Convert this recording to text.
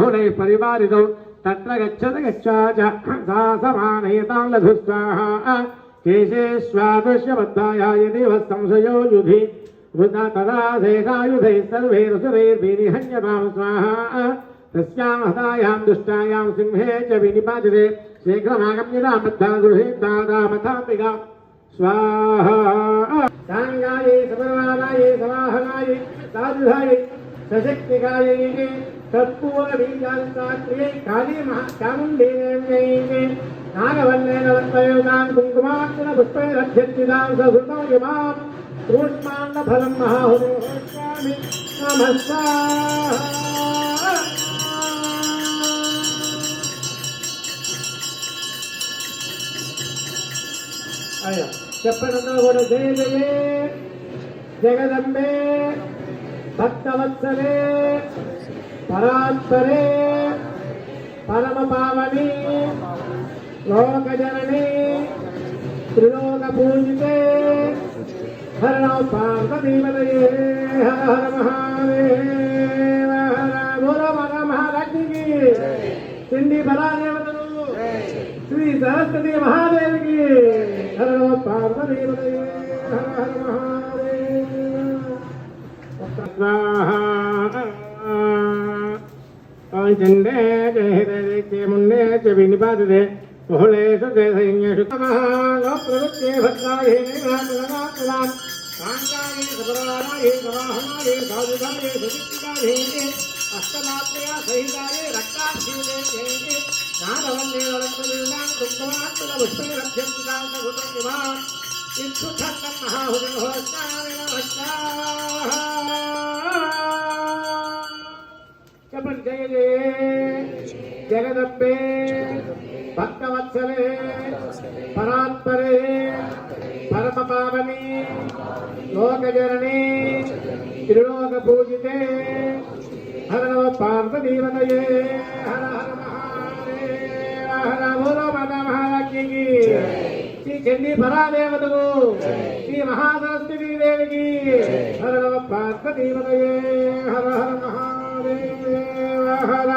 परिवारितौ तत्र गच्छत गच्छाच सा समानयतां लघुस्वाहा केशेष्वादृश्यबद्धायाय देवः संशयो युधि वृता तदा शेषायुधैः सर्वैरसुरैर्विनिहन्यतां स्वाहा तस्यां हतायां दुष्टायां सिंहे च विनिपातिते शीघ्रमागम्यतां बद्धा गृहीतादामथाम्बिका स्वाहा साङ्गायै समर्वादायै समाहनायै साधुधायै सशक्तिकायै तत्पूर्णबीजान्ताक्रियै काली महाचामुण्डीदेव्यै नागवल्लेन वत्पयोगां कुङ्कुमार्चनपुष्पैरभ्यर्चितां ससुतं यमां कूष्माण्डफलं महाहुतिर्होष्यामि नमः स्वाहा। చెప్పనంతా కూడా జయ జయే జగదంబే భక్తవత్సలే పరాత్పరే పరమ పావని లోకజనని త్రిలోక పూజితే హర నమ పార్వతీపతయే హర హర మహాదేవ హర బోలో మన మహాలక్ష్మికి పిండి పరాదేవతలు శ్రీ సరస్వతి మహాదేవికి హర నమ పార్వతీపతయే హర హర మహాదేవ స్వాహా चंडे जय मुंडे च विनिपातिते बहुलेषु जयसैन्येषु महाप्रवृत्ते भद्राये निरातनातनां काङ्गाये सपराये समाहनाये साधुदाये सुचित्तिकाये अष्टमात्रया सहिताये रक्ताक्षीणे नागवल्ले वरन्दवीनां कुङ्कुमात्तपुष्पैरभ्यर्चितां सहुतमिमां इत्सुखन्दं महाहुतिर्होष्यामि नमः स्वाहा। जय जय जगदम्बे भक्तवत्सले परात्परे परम पावनी लोकजननी त्रिलोक पूजिते हर नम पार्वतीपतये हर हर महादेव हर बोलो माता महालक्ष्मी की श्री चंडी परादेवतु श्री महासरस्वती देवी की हर नम पार्वतीपतये हर हर महादेव हर